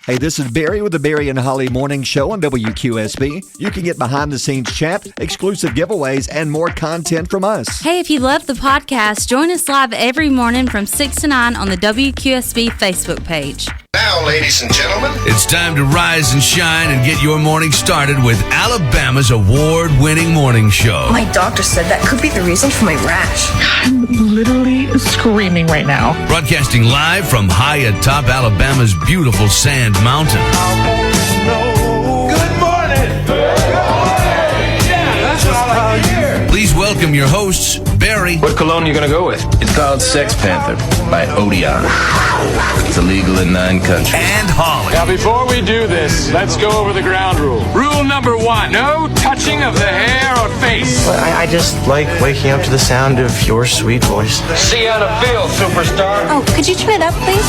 Hey, this is Barry with the Barry and Holly Morning Show on WQSB. You can get behind-the-scenes chat, exclusive giveaways, and more content from us. Hey, if you love the podcast, join us live every morning from 6 to 9 on the WQSB Facebook page. Now, ladies and gentlemen, it's time to rise and shine and get your morning started with Alabama's award-winning morning show. My doctor said that could be the reason for my rash. I'm literally screaming right now. Broadcasting live from high atop Alabama's beautiful Sand Mountain. Good morning. Yeah, that's what I like to hear. Please welcome your hosts, Barry. What cologne are you going to go with? It's called Sex Panther by Odeon. It's illegal in 9 countries. And Holly. Now, before we do this, let's go over the ground rule. Rule number 1, no touching of the hair or face. I just like waking up to the sound of your sweet voice. See you on the field, superstar. Oh, could you turn it up, please?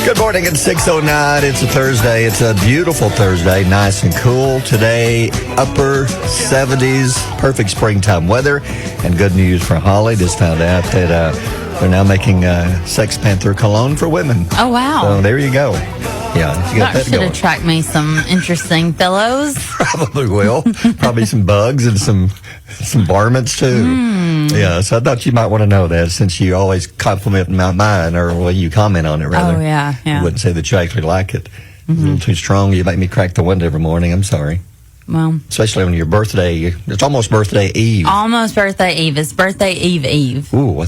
Good morning. It's 6:09. It's a Thursday. It's a beautiful Thursday. Nice and cool. Today, upper 70s. Perfect springtime weather. And good news for Holly. Just found out that they're now making Sex Panther cologne for women. Oh, wow. So there you go. Yeah, you got That that going. should attract me some interesting fellows. Probably will. Probably some bugs and some varmints too. Yeah, so I thought you might want to know that since you always compliment mine, or well, you comment on it rather. Oh, yeah. You wouldn't say that you actually like it. It's a little too strong. You make me crack the window every morning. I'm sorry. Well, Especially on your birthday. It's almost birthday eve. almost birthday eve. It's birthday eve. Ooh,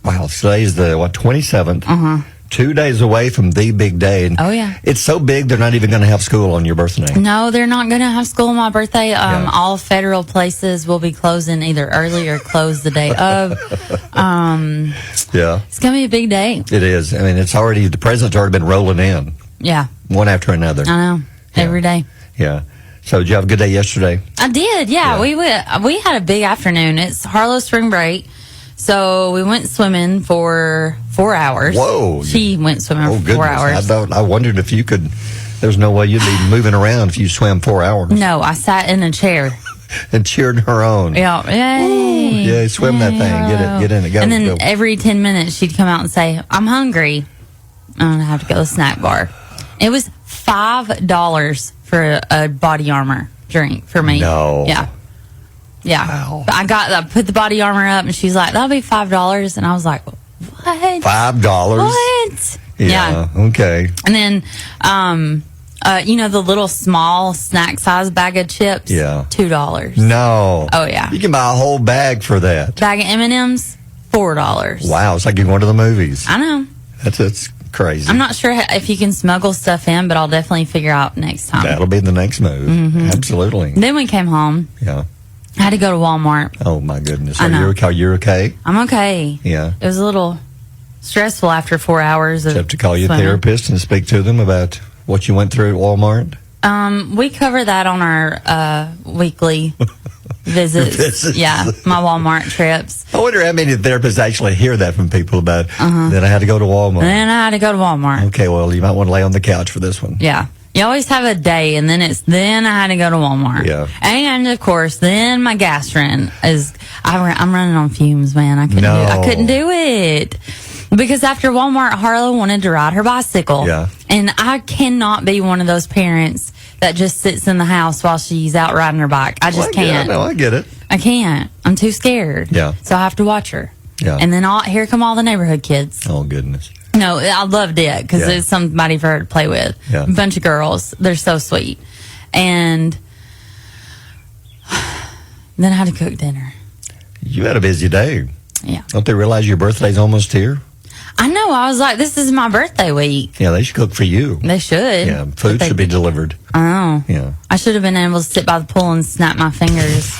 wow. Today's the 27th. 2 days away from the big day. And Oh, yeah. It's so big they're not even going to have school on your birthday. No, they're not going to have school on my birthday. Yeah. All federal places will be closing either early or close the day of. Yeah, It's going to be a big day. it is. I mean, the president's already been rolling in Yeah, one after another. I know. Yeah. Every day. Yeah. So did you have a good day yesterday? I did, yeah. We had a big afternoon. It's Harlow spring break, so we went swimming for 4 hours. Whoa! She went swimming Oh for goodness! 4 hours. I wondered if you could. There's no way you'd be moving around if you swam 4 hours. No, I sat in a chair. And cheered her on. Yeah, yay! Yeah, swim that thing. Get in it. Go. And then go. every 10 minutes, she'd come out and say, "I'm hungry. I'm gonna have to go to the snack bar." It was $5 for a Body Armor drink for me. No. Yeah. Wow. But I put the Body Armor up, and she's like, "That'll be $5," and I was like, "What? $5. What?" Yeah. Okay. And then, the little small snack size bag of chips. Yeah. $2. No. Oh, yeah. You can buy a whole bag for that. Bag of M&Ms, $4. Wow, it's like you're going to the movies. I know. That's crazy. I'm not sure if you can smuggle stuff in, but I'll definitely figure out next time. That'll be the next move. Mm-hmm. Absolutely. Then we came home. Yeah. I had to go to Walmart. Oh my goodness. I know. You're okay? I'm okay. Yeah. It was a little stressful after 4 hours of You have to call your swimming. therapist and speak to them about what you went through at Walmart. We cover that on our weekly visits. Visits. Yeah, my Walmart trips. I wonder how many therapists actually hear that from people about that I had to go to Walmart. And then I had to go to Walmart. Okay, well, you might want to lay on the couch for this one. Yeah. You always have a day, and then I had to go to Walmart. Yeah. And of course, then my gas rent I'm running on fumes, man. I couldn't do it. Because after Walmart, Harlow wanted to ride her bicycle. Yeah. And I cannot be one of those parents that just sits in the house while she's out riding her bike. I just can't. I get it. I can't. I'm too scared. Yeah. So I have to watch her. Yeah. And then here come all the neighborhood kids. Oh, goodness. No, I loved it because Yeah. it's somebody for her to play with. Yeah. A bunch of girls. They're so sweet. And then I had to cook dinner. You had a busy day. Yeah. Don't they realize your birthday's almost here? I know. I was like, this is my birthday week. Yeah, they should cook for you. They should. Yeah, food should be delivered. I know. Yeah. I should have been able to sit by the pool and snap my fingers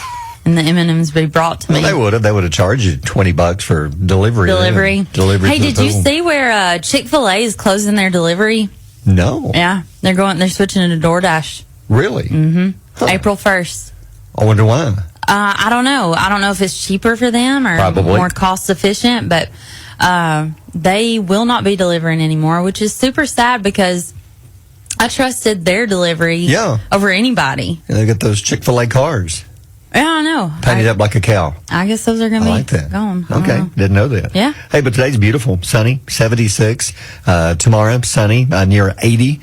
and the M&Ms be brought to me. Well, they would have charged you $20 for delivery. Delivery. Delivery. Hey, to the did you pool. see where Chick-fil-A is closing their delivery? No. Yeah. They're switching to DoorDash. Really? Mm-hmm. Huh. April 1st. I wonder why. I don't know. I don't know if it's cheaper for them or Probably. more cost efficient, but they will not be delivering anymore, which is super sad because I trusted their delivery Yeah. over anybody. And they got those Chick-fil-A cars. Yeah, I know. Painted up like a cow. I guess those are going to I be like that. gone. I don't Okay, know. didn't know that. Yeah. Hey, but today's beautiful, sunny, 76. Tomorrow, sunny, near 80.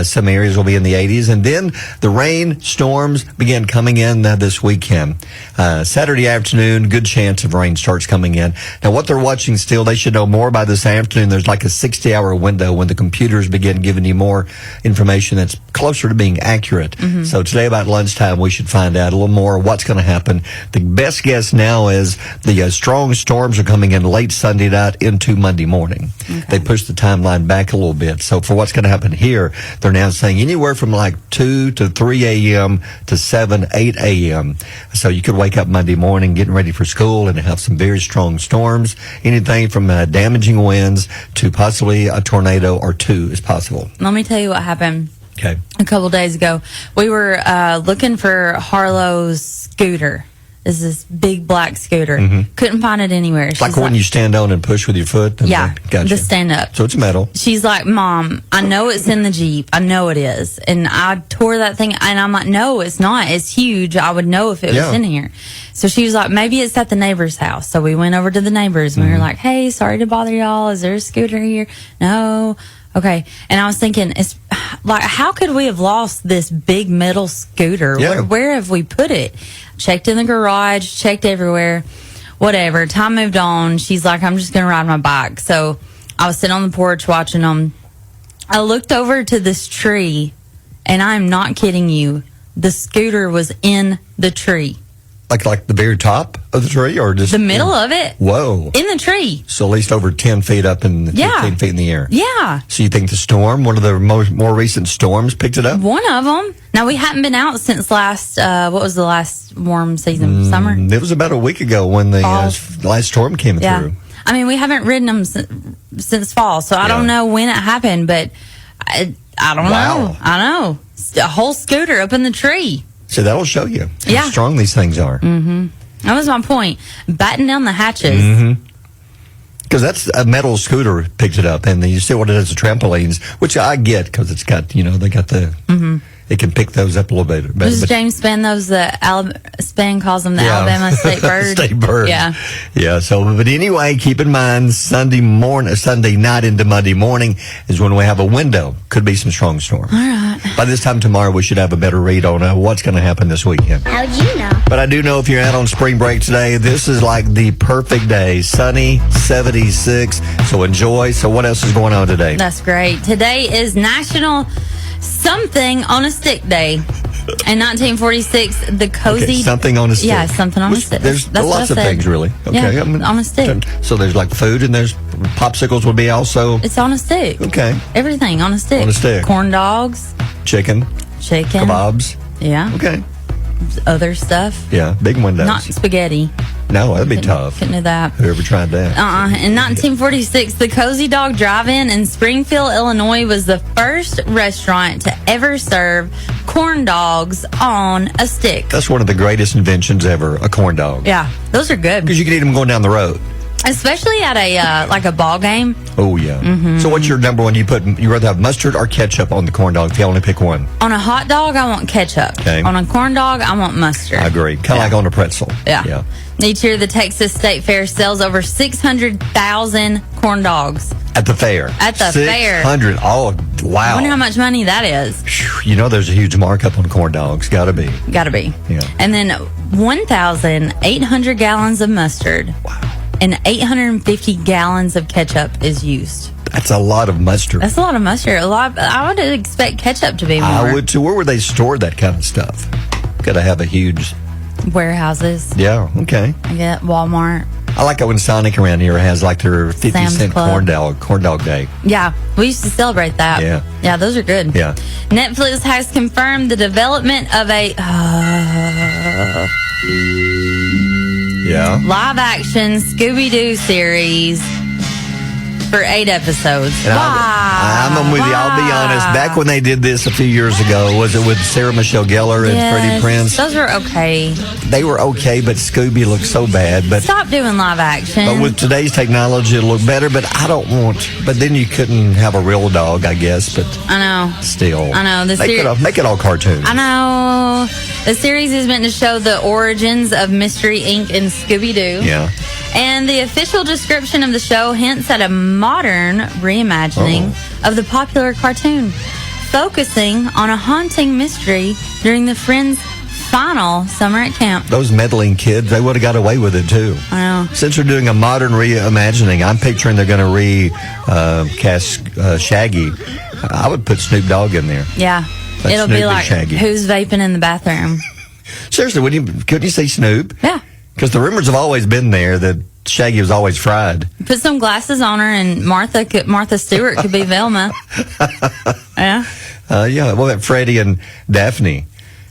Some areas will be in the 80s, and then the rain storms begin coming in this weekend. Saturday afternoon, good chance of rain starts coming in. Now, what they're watching still, they should know more by this afternoon. There's like a 60-hour window when the computers begin giving you more information that's closer to being accurate. So today about lunchtime, we should find out a little more what's going to happen. The best guess now is the strong storms are coming in late Sunday night into Monday morning. They pushed the timeline back a little bit. So for what's going to happen here, they're now saying anywhere from like 2 to 3 a.m. to 7, 8 a.m. So you could wake up Monday morning getting ready for school and have some very strong storms. Anything from damaging winds to possibly a tornado or two is possible. Let me tell you what happened. Okay. A couple days ago, we were looking for Harlow's scooter. It's this big black scooter. Couldn't find it anywhere. Like She's when you stand on and push with your foot? Yeah, Gotcha. the stand up. So it's metal. She's like, Mom, I know it's in the Jeep. I know it is. And I tore that thing, and I'm like, no, it's not. It's huge. I would know if it was in here. So she was like, maybe it's at the neighbor's house. So we went over to the neighbors, and we were like, hey, sorry to bother y'all. Is there a scooter here? No. Okay. And I was thinking, it's like, how could we have lost this big metal scooter? Yeah. Where have we put it? Checked in the garage, checked everywhere, whatever. Time moved on. She's like, I'm just going to ride my bike. So I was sitting on the porch watching them. I looked over to this tree, and I'm not kidding you. The scooter was in the tree. Like the very top of the tree, or just The middle of it. Whoa! In the tree. So at least over 10 feet up and 15 feet in the air. Yeah. So you think the storm, one of the more recent storms, picked it up? One of them. Now, we hadn't been out since last, what was the last warm season? Summer? It was about a week ago when the last storm came through. I mean, we haven't ridden them since fall, so I don't know when it happened, but I don't know. I know. A whole scooter up in the tree. So that'll show you how strong these things are. That was my point. Batten down the hatches. Because that's a metal scooter picked it up, and you see what it is, the trampolines, which I get because it's got, they got the, it can pick those up a little bit. This is James Spann. Spann calls them the Alabama State Bird. State Bird. Yeah. Yeah. So, but anyway, keep in mind Sunday night into Monday morning is when we have a window. Could be some strong storms. All right. By this time tomorrow, we should have a better read on what's going to happen this weekend. How'd you know? But I do know if you're out on spring break today, this is like the perfect day. Sunny, 76. So enjoy. So what else is going on today? That's great. Today is National Something on a Stick Day. In 1946, the cozy... something on a stick. Yeah, something on a stick. There's That's lots of things, really. Okay. Yeah, on a stick. So there's like food, and there's popsicles would be also... It's on a stick. Okay. Everything on a stick. On a stick. Corn dogs. Chicken. Kebabs. Yeah. Okay. Other stuff. Yeah, big windows. Not spaghetti. No, that'd be tough. Couldn't do that. Whoever tried that. In 1946, the Cozy Dog Drive-In in Springfield, Illinois was the first restaurant to ever serve corn dogs on a stick. That's one of the greatest inventions ever, a corn dog. Yeah, those are good. Because you can eat them going down the road. Especially at a like a ball game. Oh, yeah. So what's your number one? You rather have mustard or ketchup on the corn dog if you only pick one? On a hot dog, I want ketchup. Okay. On a corn dog, I want mustard. I agree. Kind of like on a pretzel. Yeah. Each year, the Texas State Fair sells over 600,000 corn dogs. At the fair. At the fair. 600. Oh, wow. I wonder how much money that is. You know there's a huge markup on corn dogs. Gotta be. Gotta be. Yeah. And then 1,800 gallons of mustard. Wow. And 850 gallons of ketchup is used. That's a lot of mustard. That's a lot of mustard. I would expect ketchup to be more. I would too. Where would they store that kind of stuff? Gotta have a huge... warehouses. Yeah, okay. I get Walmart. I like it when Sonic around here has like their 50-cent corn dog day. Yeah, we used to celebrate that. Yeah. Yeah, those are good. Yeah. Netflix has confirmed the development of a live-action Scooby-Doo series for 8 episodes. And Wow. I'm with you. I'll be honest. Back when they did this a few years ago, was it with Sarah Michelle Gellar and Freddie Prinze? Those were okay. They were okay, but Scooby looked so bad. But Stop doing live action. But with today's technology, it'll look better. But I don't want. But then you couldn't have a real dog, I guess. But I know. still, I know. Make it all cartoon. I know. The series is meant to show the origins of Mystery Inc. and Scooby-Doo. Yeah. And the official description of the show hints at a modern reimagining of the popular cartoon, focusing on a haunting mystery during the Friends' final summer at camp. Those meddling kids, they would have got away with it too. I know. Since they're doing a modern reimagining, I'm picturing they're going to recast Shaggy. I would put Snoop Dogg in there. Yeah. That's It'll Snoop be and like, Shaggy. who's vaping in the bathroom? Seriously, couldn't you say Snoop? Yeah. Because the rumors have always been there that Shaggy was always fried. Put some glasses on her, and Martha Stewart could be Velma. Yeah. Yeah. Well, that Freddie and Daphne.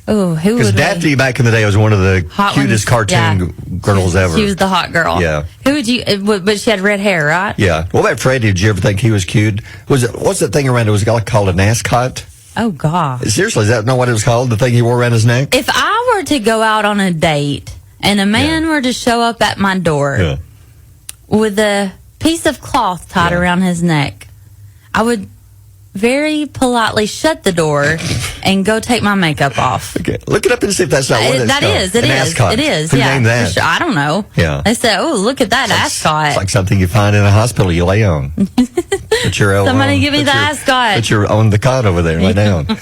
Oh, who Because would Daphne back in the day was one of the Hot cutest ones, cartoon girls ever. She was the hot girl. Yeah. Who would you? But she had red hair, right? Yeah. What about Freddie? Did you ever think he was cute? What's that thing around? It was called an ascot. Oh God. Seriously, is that not what it was called? The thing he wore around his neck? If I were to go out on a date and a man were to show up at my door with a piece of cloth tied around his neck, I would very politely shut the door and go take my makeup off. Okay, look it up and see if that's not what it's That called. is. It An is. ascot. It is. Who Yeah. named that? For sure. I don't know. Yeah. They said, "Oh, look at that ascot." It's like something you find in a hospital you lay on. But you're Somebody give me the ascot. But you're on the cot over there. Lay down. I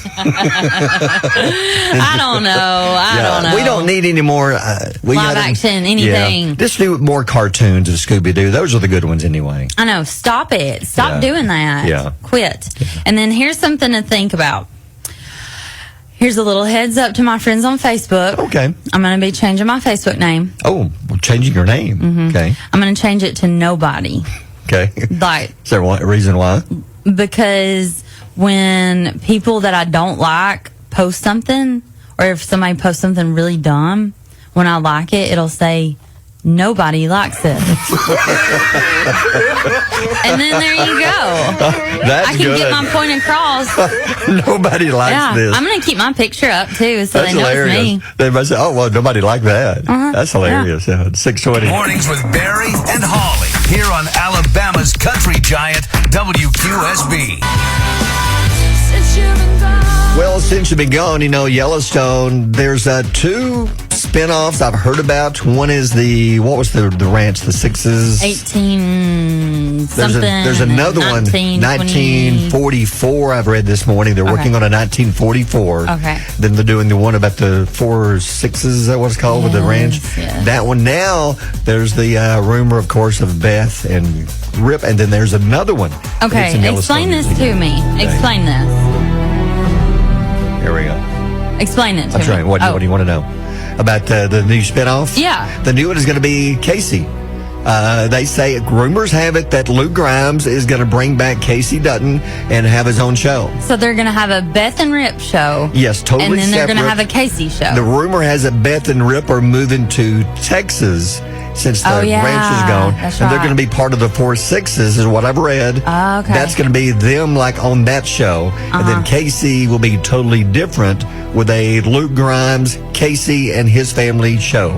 don't know. I don't know. We don't need any more live action, anything. Yeah. Just do more cartoons of Scooby-Doo. Those are the good ones anyway. I know. Stop it. Stop doing that. Yeah. Quit. And then here's something to think about. Here's a little heads up to my friends on Facebook. Okay. I'm going to be changing my Facebook name. Oh, well, changing your name. Mm-hmm. Okay. I'm going to change it to Nobody. Okay. Like, Is there a reason why? because when people that I don't like post something, or if somebody posts something really dumb, when I like it, it'll say, "Nobody likes it." And then there you go. That's I can good. get my point across. Nobody likes this. I'm going to keep my picture up too, so That's they know hilarious. it's me. They must say, "Oh, well, nobody liked that." Uh-huh. That's hilarious. Yeah. 6:20. Mornings with Barry and Holly here on Alabama's country giant WQSB. Well, since you've been gone, Yellowstone, there's 2 spin-offs I've heard about. One is what was the ranch, the Sixes? 18 something. There's another 19, one, 1944, I've read this morning. They're working on a 1944. Okay. Then they're doing the one about the 4 Sixes, is that what it's called, with the ranch? Yes. That one now, there's the rumor, of course, of Beth and Rip, and then there's another one. Okay, It's in explain Yellowstone. this to me. Okay. Explain this. Here we go. Explain it to That's me. right. What do you want to know? About the new spinoff? Yeah. The new one is going to be Casey. They say, rumors have it that Lou Grimes is going to bring back Casey Dutton and have his own show. So they're going to have a Beth and Rip show. Yes, totally And then they're going to separate. have a Casey show. The rumor has that Beth and Rip are moving to Texas since the ranch is gone. That's and they're right. going to be part of the 4 Sixes, is what I've read. Oh, okay. That's going to be them like on that show. And then Casey will be totally different with a Luke Grimes, Casey, and his family show.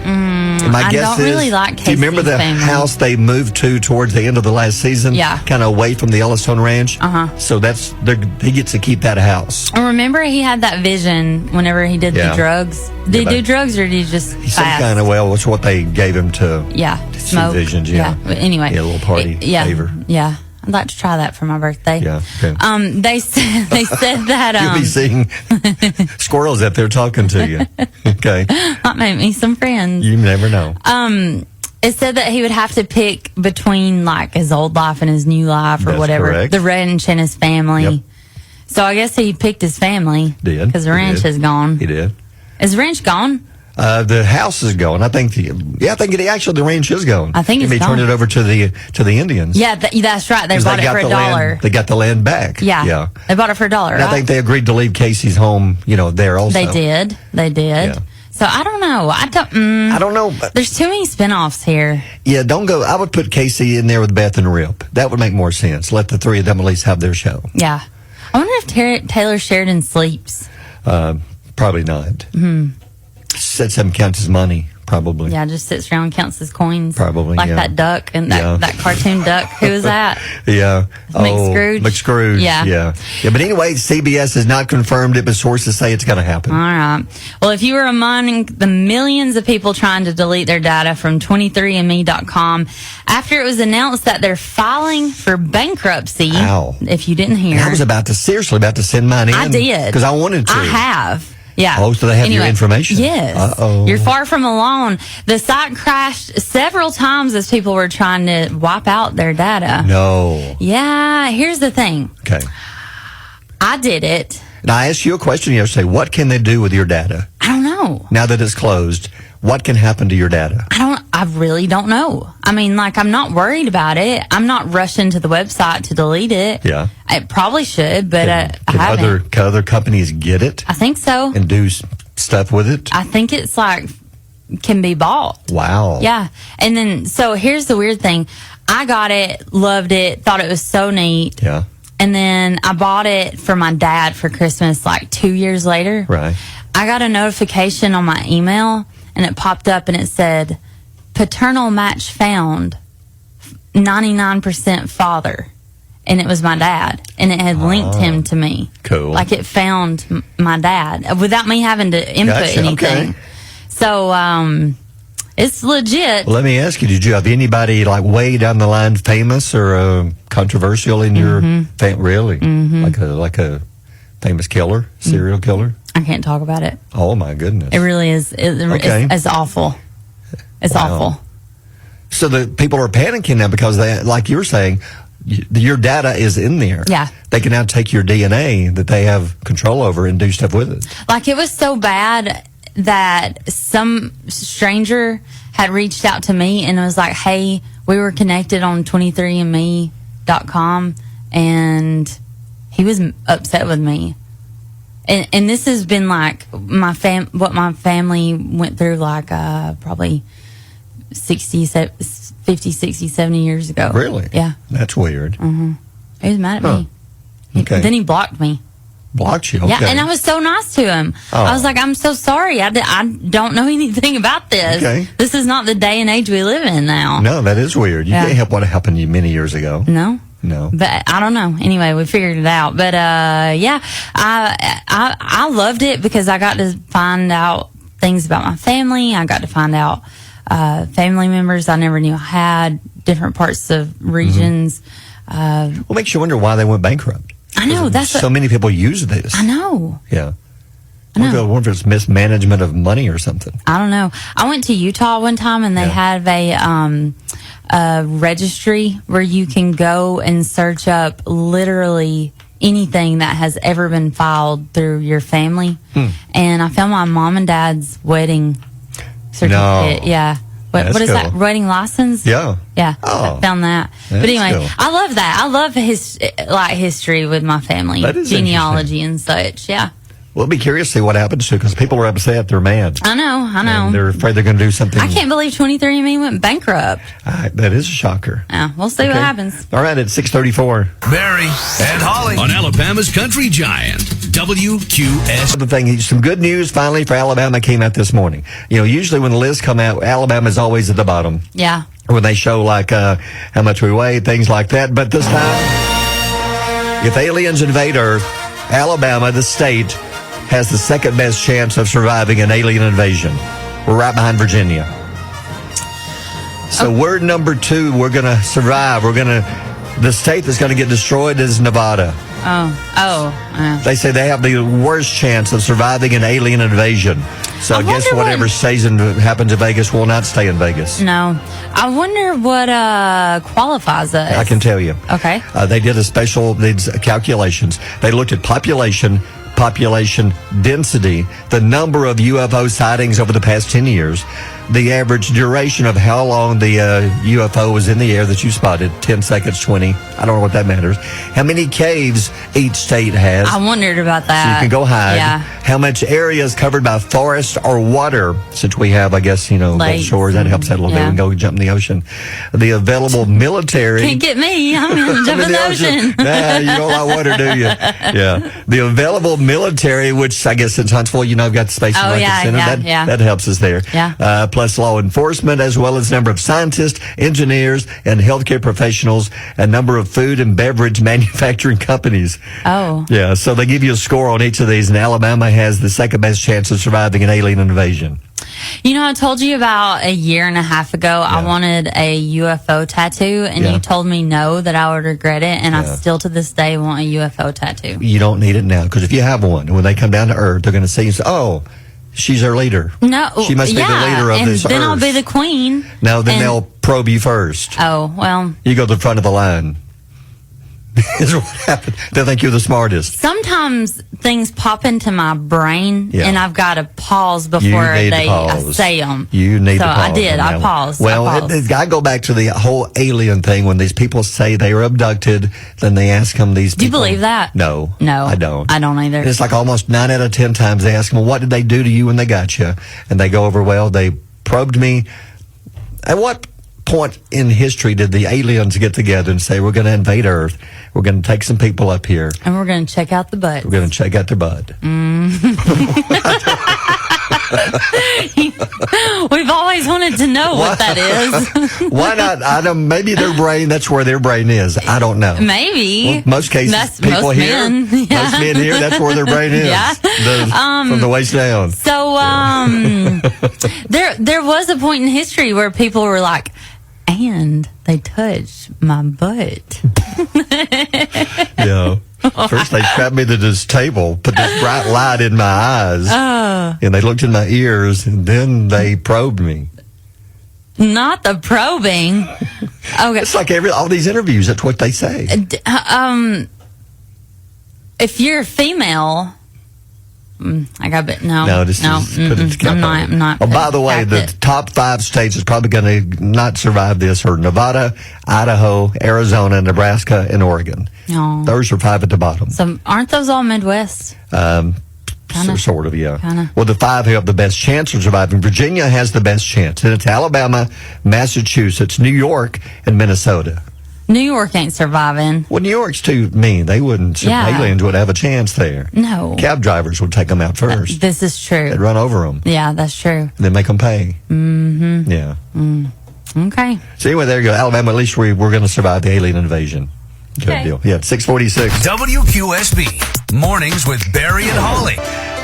And my I guess don't is, really like do you remember Casey's the family. house they moved to towards the end of the last season? Yeah. Kind of away from the Yellowstone Ranch. So he gets to keep that house. I remember he had that vision whenever he did Yeah. the drugs. Did he but do drugs or did he just Some fast? kind of, it's what they gave him to. Yeah, see smoke. visions, yeah. But anyway, Yeah, a little party favor. Yeah, I'd like to try that for my birthday. Yeah, okay. They said that You'll be seeing squirrels out there talking to you. Okay. might make me some friends. You never know. It said that he would have to pick between like his old life and his new life or That's whatever. correct. The ranch and his family. Yep. So I guess he picked his family. Did. Because the He ranch did. is gone. He did. Is the ranch gone? The house is gone. I think the ranch is gone. I think it's they turned gone. it over to the Indians. Yeah, that's right. They 'Cause bought it got for the $1. land. They got the land back. Yeah. They bought it for $1, And right? I think they agreed to leave Casey's home, there also. They did. Yeah. So I don't know. I don't know. But there's too many spinoffs here. yeah, don't go. I would put Casey in there with Beth and Rip. That would make more sense. Let the three of them at least have their show. Yeah. I wonder if Taylor Sheridan sleeps. Probably not. Said some counts as money, probably. Yeah, just sits around and counts his coins. Probably, Like yeah. that duck and that cartoon duck. Who is that? Yeah. McScrooge? McScrooge. Yeah. Yeah. But anyway, CBS has not confirmed it, but sources say it's going to happen. All right. Well, if you were among the millions of people trying to delete their data from 23andme.com after it was announced that they're filing for bankruptcy, Ow. if you didn't hear. I was seriously about to send mine in. I did. Because I wanted to. I have. Yeah. Oh, so they have your information? Yes. Uh-oh. You're far from alone. The site crashed several times as people were trying to wipe out their data. No. Yeah. Here's the thing. Okay. I did it. Now, I asked you a question yesterday. What can they do with your data? I don't know. Now that it's closed, what can happen to your data? I really don't know. I mean, like, I'm not worried about it. I'm not rushing to the website to delete it. Yeah. I probably should, but I haven't. Can other companies get it I think so. and do stuff with it? I think it's like, can be bought. Wow. Yeah. And then, so here's the weird thing. I got it, loved it, thought it was so neat. Yeah. And then I bought it for my dad for Christmas like 2 years later. Right. I got a notification on my email and it popped up and it said, paternal match found, 99% father. And it was my dad. And it had linked him to me. Cool. Like it found my dad without me having to input Gotcha, anything. okay. So, it's legit. Well, let me ask you, did you have anybody like way down the line famous or controversial in your really? Like a famous killer, serial killer? I can't talk about it. Oh my goodness. It really is. Okay. It's awful. It's awful. So the people are panicking now because they, like you were saying, your data is in there. Yeah. They can now take your DNA that they have control over and do stuff with it. Like it was so bad that some stranger had reached out to me and was like, hey, we were connected on 23andme.com and he was upset with me. And this has been like what my family went through like probably 50, 60, 70 years ago. Really? Yeah. That's weird. He was mad at me. Okay. Then he blocked me. Blocked you? Okay. Yeah, and I was so nice to him. Oh. I was like, I'm so sorry. I don't know anything about this. Okay. This is not the day and age we live in now. No, that is weird. You can't help what happened to you many years ago. No. No. But I don't know. Anyway, we figured it out. But yeah, I loved it because I got to find out things about my family. I got to find out family members I never knew I had, different parts of regions. Well, makes you wonder why they went bankrupt. I know. That's so many people use this. I know. Yeah. I know. I wonder if it's mismanagement of money or something. I don't know. I went to Utah one time and they have a registry where you can go and search up literally anything that has ever been filed through your family. And I found my mom and dad's wedding certificate. No. Yeah. What is That's that? cool. Wedding license? Yeah. Yeah. Oh. I found that. That's But anyway, cool. I love that. I love history with my family. That is genealogy and such. Yeah. We'll be curious to see what happens to because people are upset. They're mad. I know. And they're afraid they're going to do something. I can't believe 23andMe went bankrupt. That is a shocker. Yeah, we'll see what happens. All right, at 6:34. Barry and Holly on Alabama's Country Giant, WQS. The thing, some good news finally for Alabama came out this morning. You know, usually when the lists come out, Alabama's always at the bottom. Yeah. When they show like how much we weigh, things like that. But this time, if aliens invade Earth, Alabama, the state, has the second best chance of surviving an alien invasion. We're right behind Virginia. So we're number 2. We're going to survive. The state that's going to get destroyed is Nevada. They say they have the worst chance of surviving an alien invasion. So I guess whatever happens in Vegas will not stay in Vegas. No. I wonder what qualifies us. I can tell you. Okay. They did calculations. They looked at population density, the number of UFO sightings over the past 10 years, the average duration of how long the UFO was in the air that you spotted, 10 seconds, 20. I don't know what that matters. How many caves each state has. I wondered about that. So you can go hide. Yeah. How much area is covered by forest or water? Since we have, I guess, Gulf Shores, that helps out a little bit. We can go jump in the ocean. The available military. Can't get me. I'm going to jump in the ocean. Nah, you don't like water, do you? Yeah. The available military, which I guess since Huntsville, I've got the Space and Rocket Center. That helps us there. Yeah. Plus law enforcement, as well as number of scientists, engineers, and healthcare professionals, and number of food and beverage manufacturing companies. Oh. Yeah, so they give you a score on each of these, and Alabama has the second best chance of surviving an alien invasion. I told you about a year and a half ago, I wanted a UFO tattoo, and you told me no, that I would regret it, and I still to this day want a UFO tattoo. You don't need it now, because if you have one, when they come down to Earth, they're going to see you and say, oh, she's our leader. No. She must be the leader of this Earth. And then I'll be the queen. No, then they'll probe you first. Oh, well. You go to the front of the line. Is what happened. They think you're the smartest. Sometimes things pop into my brain, and I've got to pause before I say them. You need to pause. So I did. I paused. Well, I go back to the whole alien thing. When these people say they were abducted, then they ask them these people. Do you believe that? No. I don't. I don't either. It's like almost 9 out of 10 times they ask them, well, what did they do to you when they got you? And they go over, well, they probed me. At what point in history did the aliens get together and say, we're going to invade Earth, we're going to take some people up here, and we're going to check out the butt? We're going to check out their butt. We've always wanted to know what that is. Why not? I don't. Maybe their brain, that's where their brain is. I don't know. Maybe. Well, most cases, most people here, men. Most men here, that's where their brain is. Yeah. From the waist down. So, there was a point in history where people were like, and they touched my butt. Yeah. First they strapped me to this table, put this bright light in my eyes, and they looked in my ears, and then they probed me. Not the probing. Okay. It's like all these interviews, that's what they say. If you're female, I got it. No, I'm not. Oh, by the way, the top 5 states is probably going to not survive this are Nevada, Idaho, Arizona, Nebraska, and Oregon. No. Those are 5 at the bottom. So aren't those all Midwest? Sort of, yeah. Kinda. Well, the 5 who have the best chance of surviving. Virginia has the best chance, and it's Alabama, Massachusetts, New York, and Minnesota. New York ain't surviving. Well, New York's too mean. They wouldn't. Aliens would have a chance there. No. Cab drivers would take them out first. This is true. They'd run over them. Yeah, that's true. Then make them pay. Mm-hmm. Yeah. Okay. So anyway, there you go. Alabama, at least we're going to survive the alien invasion. Good deal. Yeah, 646. WQSB. Mornings with Barry and Holly.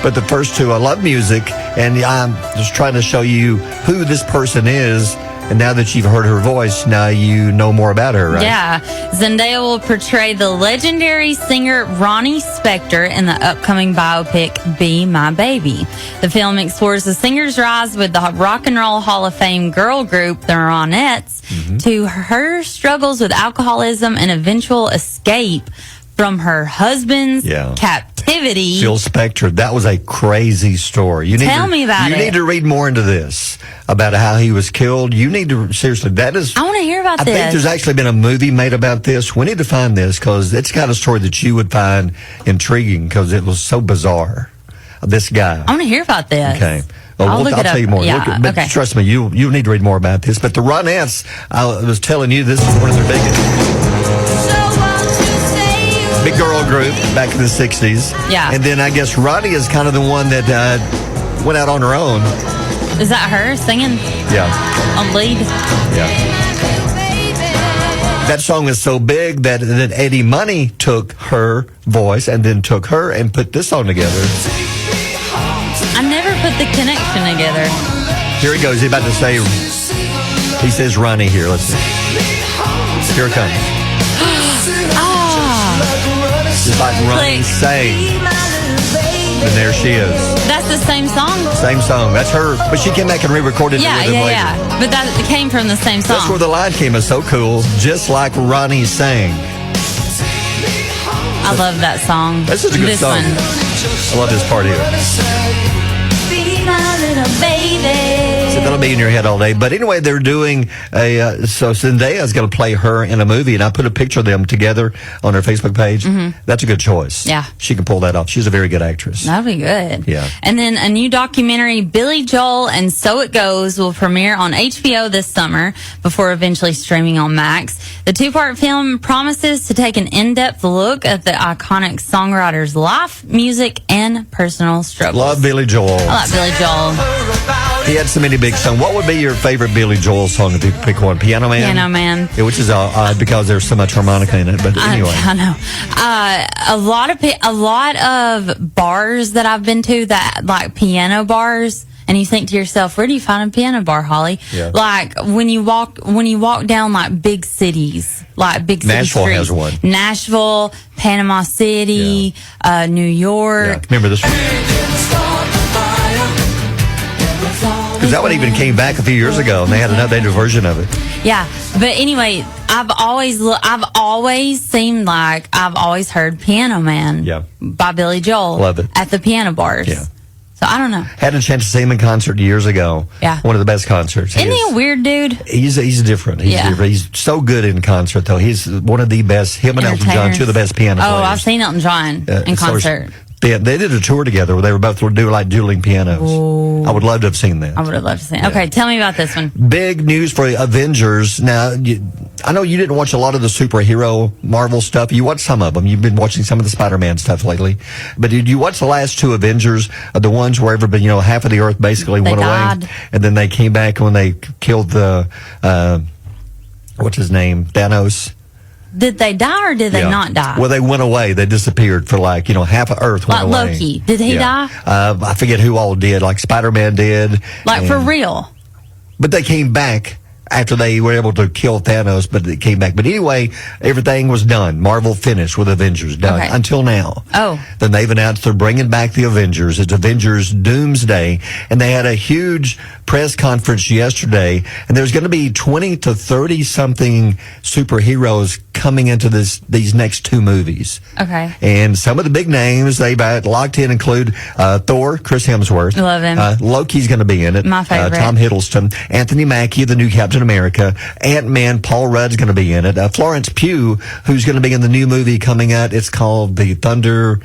But the first two, I love music, and I'm just trying to show you who this person is. And now that you've heard her voice, now you know more about her, right? Yeah. Zendaya will portray the legendary singer Ronnie Spector in the upcoming biopic Be My Baby. The film explores the singer's rise with the Rock and Roll Hall of Fame girl group, the Ronettes, to her struggles with alcoholism and eventual escape from her husband's captivity. Phil Spector, that was a crazy story. Tell me about it. You need to read more into this, about how he was killed. You need to, seriously, that is... I want to hear about this. I think there's actually been a movie made about this. We need to find this, because it's kind of story that you would find intriguing, because it was so bizarre. This guy. I want to hear about this. Okay. Well, I'll tell you more. Yeah, but trust me, you need to read more about this. But the Ronettes, I was telling you, this is one of their biggest... big girl group back in the 60s. Yeah. And then I guess Ronnie is kind of the one that went out on her own. Is that her singing? Yeah. On lead? Yeah. That song is so big that Eddie Money took her voice and then took her and put this song together. I never put the connection together. Here he goes. He's about to say, he says Ronnie here. Let's see. Here it comes. Just like Ronnie sang. And there she is. That's the same song? Same song. That's her. But she came back and re-recorded it with him later. Yeah. But that came from the same song. That's where the line came. It's so cool. Just like Ronnie sang. I love that song. This is a good song. One. I love this part here. my little baby. So that'll be in your head all day. But anyway, they're doing so Zendaya's going to play her in a movie, and I put a picture of them together on her Facebook page. That's a good choice. Yeah. She can pull that off. She's a very good actress. That'd be good. Yeah. And then a new documentary, Billy Joel and So It Goes, will premiere on HBO this summer before eventually streaming on Max. The two-part film promises to take an in-depth look at the iconic songwriter's life, music, and personal struggles. Love Billy Joel. I like Billy Joel. He had so many big songs. What would be your favorite Billy Joel song if you could pick one? Piano Man? Piano Man. Yeah, which is odd because there's so much harmonica in it. But anyway. I know. A lot of bars that I've been to that like piano bars, and you think to yourself, where do you find a piano bar, Holly? Yeah. Like when you walk down like big cities, like big city Nashville streets. has one. Nashville, Panama City, New York. Yeah. Remember this one? Because that one even came back a few years ago, and they had an updated version of it. Yeah, but anyway, I've always seemed like I've always heard Piano Man by Billy Joel. Love it. At the piano bars. Yeah. So I don't know. Had a chance to see him in concert years ago. Yeah. One of the best concerts. Isn't he a weird dude? He's different. He's different. He's so good in concert, though. He's one of the best. Him and Elton John, two of the best piano players. Oh, I've seen Elton John in concert. They did a tour together where they were both doing like dueling pianos. Ooh. I would love to have seen that. I would have loved to see it. Okay, tell me about this one. Big news for Avengers. Now, I know you didn't watch a lot of the superhero Marvel stuff. You watched some of them. You've been watching some of the Spider-Man stuff lately. But did you watch the last two Avengers, the ones where everybody, half of the Earth basically went died. away? And then they came back when they killed the, what's his name? Thanos. Did they die or did they not die? Well, they went away. They disappeared for half of Earth went away. Like Loki. Did he die? I forget who all did. Like Spider-Man did. Like for real? But they came back after they were able to kill Thanos, but they came back. But anyway, everything was done. Marvel finished with Avengers done until now. Oh. Then they've announced they're bringing back the Avengers. It's Avengers Doomsday. And they had a huge press conference yesterday. And there's going to be 20 to 30 something superheroes coming into these next two movies. Okay. And some of the big names they've locked in include Thor, Chris Hemsworth. Love him. Loki's going to be in it. My favorite. Tom Hiddleston. Anthony Mackie, the new Captain America. Ant-Man, Paul Rudd's going to be in it. Florence Pugh, who's going to be in the new movie coming out. It's called The Thunder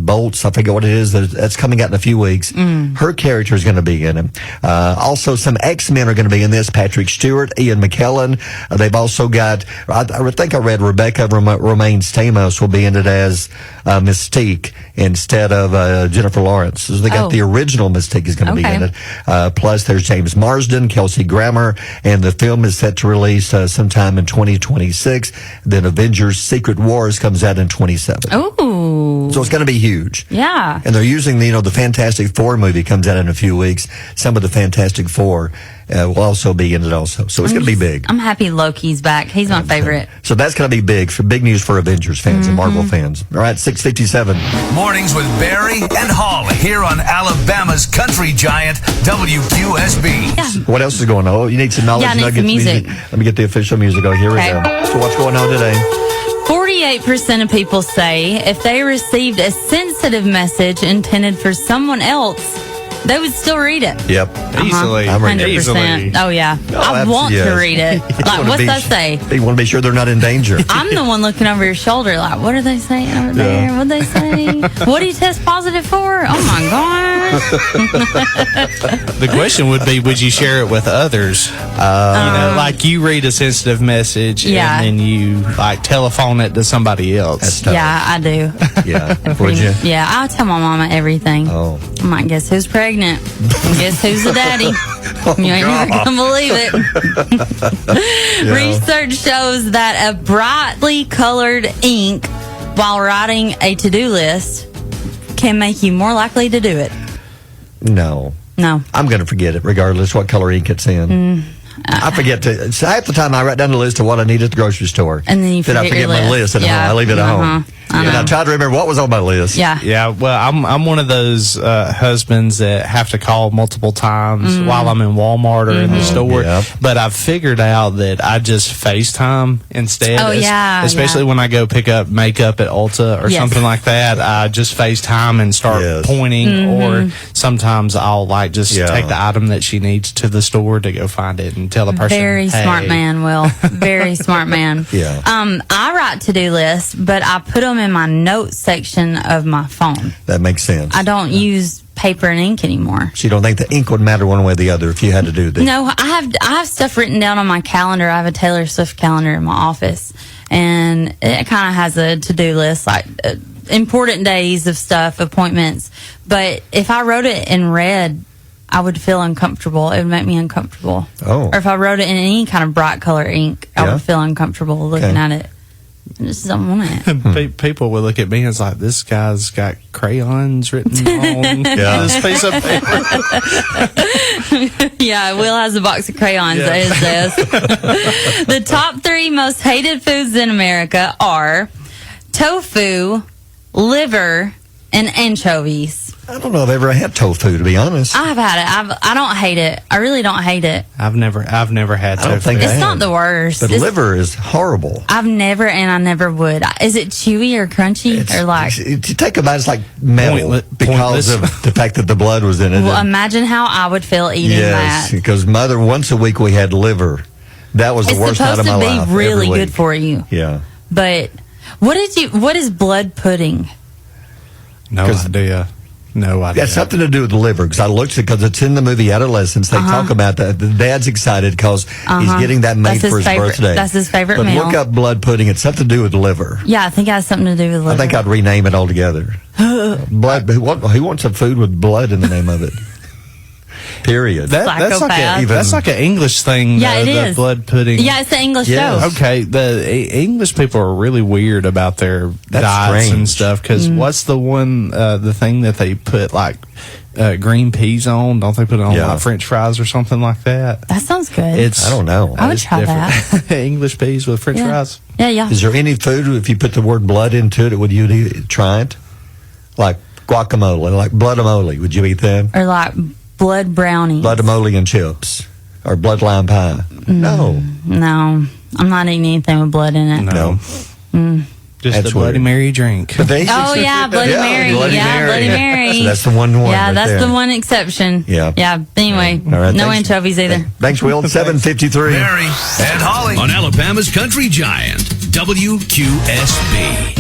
Bolts, I forget what it is. That's coming out in a few weeks. Her character is going to be in it. Also, some X-Men are going to be in this. Patrick Stewart, Ian McKellen. They've also got, I think I read Rebecca Romaine Stamos will be in it as Mystique instead of Jennifer Lawrence. So they got the original Mystique is going to be in it. Plus, there's James Marsden, Kelsey Grammer, and the film is set to release sometime in 2026. Then Avengers Secret Wars comes out in 27. Ooh. So it's going to be huge. Yeah. And they're using, the Fantastic Four movie comes out in a few weeks. Some of the Fantastic Four will also be in it also. So it's going to be big. I'm happy Loki's back. He's my favorite. So that's going to be big news for Avengers fans and Marvel fans. All right, 6:57. Mornings with Barry and Holly here on Alabama's country giant WQSB. Yeah. What else is going on? Oh, you need some knowledge Yeah, I need nuggets. some music. Let me get the official music. Oh, here we go. So what's going on today? 48% of people say if they received a sensitive message intended for someone else, they would still read it. Yep. Easily. I'm ready. 100%. Oh, yeah. I want to read it. Like, what's that say? You want to be sure they're not in danger. I'm the one looking over your shoulder like, what are they saying over there? What'd they say? What do you test positive for? Oh, my gosh. The question would be, would you share it with others? Like you read a sensitive message and then you telephone it to somebody else. Yeah, I do. Yeah. Would you? Yeah, I'll tell my mama everything. Oh. I might guess who's pregnant. And guess who's the daddy? You ain't never gonna believe it. Research shows that a brightly colored ink while writing a to-do list can make you more likely to do it. No. I'm going to forget it regardless what color ink it's in. I forget to. So half the time I write down the list of what I need at the grocery store. And then you forget I forget your my list. list at home. I leave it at home. And I tried to remember what was on my list. Yeah. Yeah, well, I'm one of those husbands that have to call multiple times while I'm in Walmart or in the store. Yep. But I've figured out that I just FaceTime instead. Oh, yeah. Especially when I go pick up makeup at Ulta or something like that. I just FaceTime and start pointing. Or sometimes I'll like just take the item that she needs to the store to go find it and tell the person. Very smart man, Will. Very smart man. Yeah. I write to-do lists, but I put them in my notes section of my phone. That makes sense. I don't use paper and ink anymore. So you don't think the ink would matter one way or the other if you had to do this? No, I have stuff written down on my calendar. I have a Taylor Swift calendar in my office, and it kind of has a to-do list, like important days of stuff, appointments. But if I wrote it in red, I would feel uncomfortable. It would make me uncomfortable. Oh. Or if I wrote it in any kind of bright color ink, I would feel uncomfortable looking at it. I just don't want it. People would look at me and it's like, this guy's got crayons written on this piece of paper. Yeah, Will has a box of crayons at his desk. The top 3 most hated foods in America are tofu, liver, and anchovies. I don't know if I've ever had tofu, to be honest. I have had it. I don't hate it. I really don't hate it. I've never had tofu. I don't think It's not the worst. But liver is horrible. I've never, and I never would. Is it chewy or crunchy or like? You take a bite, it's like metal because of the fact that the blood was in it. Well, imagine how I would feel eating that. Because Mother, once a week we had liver. That was the worst night of my life. It's supposed to be really good for you. Yeah. But what is blood pudding? No idea. No idea. It has something to do with the liver, because I looked at it, because it's in the movie Adolescence. They talk about that. The dad's excited because he's getting that made for his birthday. That's his favorite but meal. Look up blood pudding. It's something to do with liver. Yeah, I think it has something to do with liver. I think I'd rename it altogether. Blood. Who wants a food with blood in the name of it? Period. That's like an English thing. Yeah, it the is. Blood pudding. Yeah, it's an English show. Okay, the English people are really weird about their diets and stuff. Because what's the one, the thing that they put like green peas on? Don't they put it on like French fries or something like that? That sounds good. I don't know. I would try that. English peas with French fries. Yeah. Is there any food, if you put the word blood into it, would you try it? Like guacamole, like blood-a-mole. Would you eat that? Or like blood brownies. Blood-a-mole and chips. Or blood lime pie. No. No. I'm not eating anything with blood in it. No. Just That's a Bloody weird. Mary drink. Bloody Mary. Bloody Mary. So that's the one. Yeah, right that's there. the one exception. Yeah. Anyway, All right, no thanks. anchovies either. Thanks, Will. 7:53. Mary and Holly on Alabama's Country Giant, WQSB.